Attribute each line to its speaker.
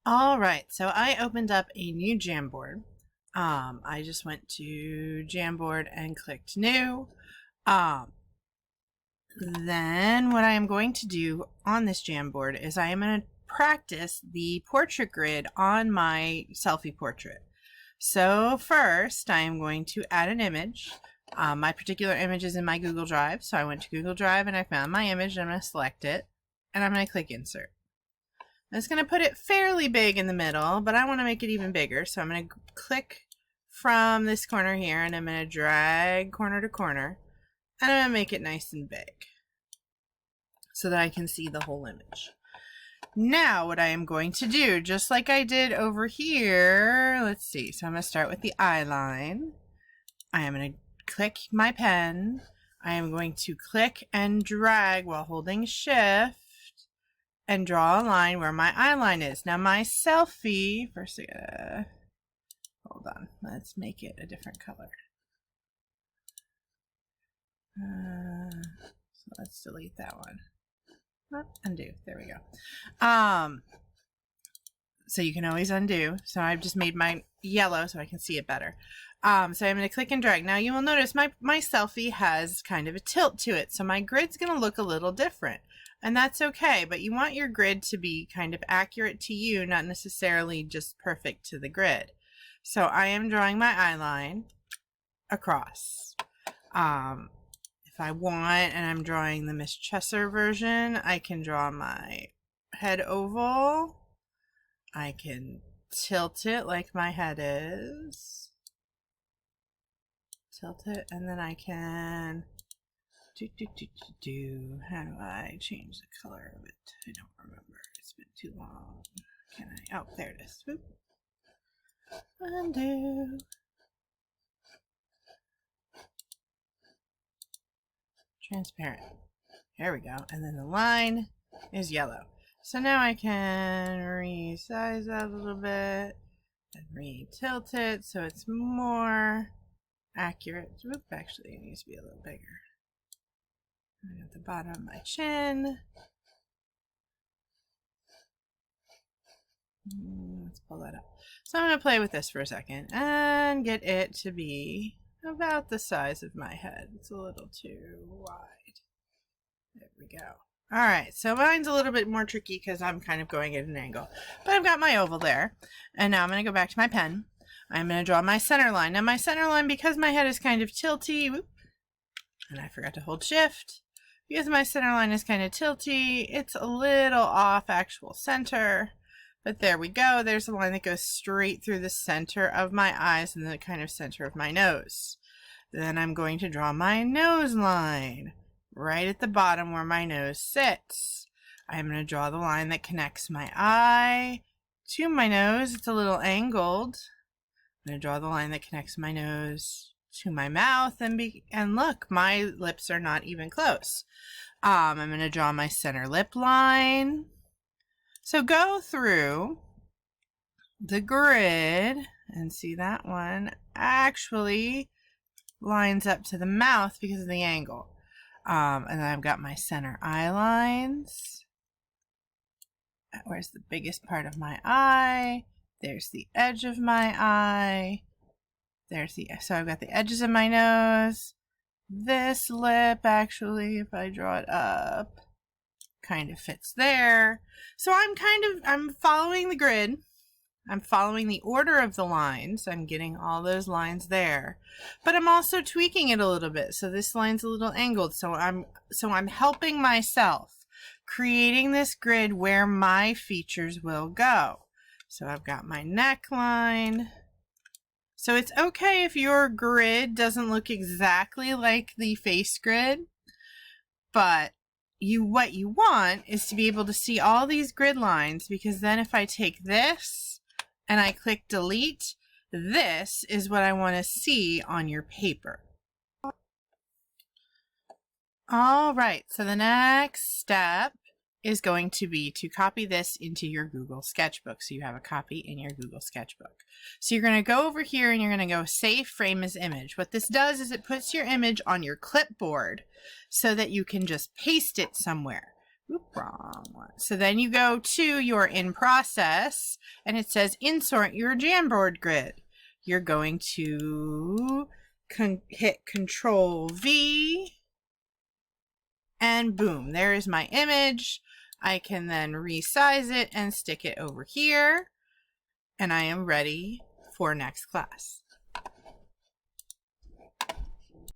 Speaker 1: All right, so I opened up a new Jamboard. I just went to Jamboard and clicked new. Then what I am going to do on this Jamboard is I am going to practice the portrait grid on my selfie portrait. So first I am going to add an image. My particular image is in my Google Drive, so I went to Google Drive and I found my image and I'm going to select it and I'm going to click insert. It's going to put it fairly big in the middle, but I want to make it even bigger. So I'm going to click from this corner here and I'm going to drag corner to corner and I'm going to make it nice and big so that I can see the whole image. Now what I am going to do, just like I did over here, let's see. So I'm going to start with the eye line. I am going to click my pen. I am going to click and drag while holding shift and draw a line where my eye line is. Now my selfie, first I gotta, hold on, let's make it a different color. So let's delete that one. Undo, there we go. So you can always undo. So I've just made mine yellow so I can see it better. So I'm gonna click and drag. Now you will notice my selfie has kind of a tilt to it. So my grid's gonna look a little different. And that's okay, but you want your grid to be kind of accurate to you, not necessarily just perfect to the grid. So I am drawing my eye line across. If I want, and I'm drawing the Miss Chesser version, I can draw my head oval. I can tilt it like my head is. Tilt it, and then I can how do I change the color of it? I don't remember. It's been too long. Can I? Oh, there it is. Swoop. Undo. Transparent. There we go. And then the line is yellow. So now I can resize that a little bit and re-tilt it so it's more accurate. Swoop. Actually, it needs to be a little bigger. At the bottom of my chin. Let's pull that up. So I'm going to play with this for a second and get it to be about the size of my head. It's a little too wide. There we go. Alright, so mine's a little bit more tricky because I'm kind of going at an angle. But I've got my oval there. And now I'm going to go back to my pen. I'm going to draw my center line. Now my center line, because my head is kind of tilty, whoop, and I forgot to hold shift. Because my center line is kind of tilty, it's a little off actual center. But there we go. There's a line that goes straight through the center of my eyes and the kind of center of my nose. Then I'm going to draw my nose line right at the bottom where my nose sits. I'm going to draw the line that connects my eye to my nose. It's a little angled. I'm going to draw the line that connects my nose to my mouth and look, my lips are not even close. I'm going to draw my center lip line. So go through the grid and see that one actually lines up to the mouth because of the angle. And then I've got my center eye lines. Where's the biggest part of my eye? There's the edge of my eye. So I've got the edges of my nose. This lip, actually, if I draw it up, kind of fits there. So I'm following the grid. I'm following the order of the lines. I'm getting all those lines there. But I'm also tweaking it a little bit. So this line's a little angled. So I'm helping myself, creating this grid where my features will go. So I've got my neckline. So it's okay if your grid doesn't look exactly like the face grid, but what you want is to be able to see all these grid lines, because then if I take this and I click delete, this is what I want to see on your paper. All right, so the next step is going to be to copy this into your Google Sketchbook. So you have a copy in your Google Sketchbook. So you're going to go over here and you're going to go save frame as image. What this does is it puts your image on your clipboard so that you can just paste it somewhere. Oop, wrong one. So then you go to your in process and it says insert your Jamboard grid. You're going to hit Control V and boom, there is my image. I can then resize it and stick it over here and I am ready for next class.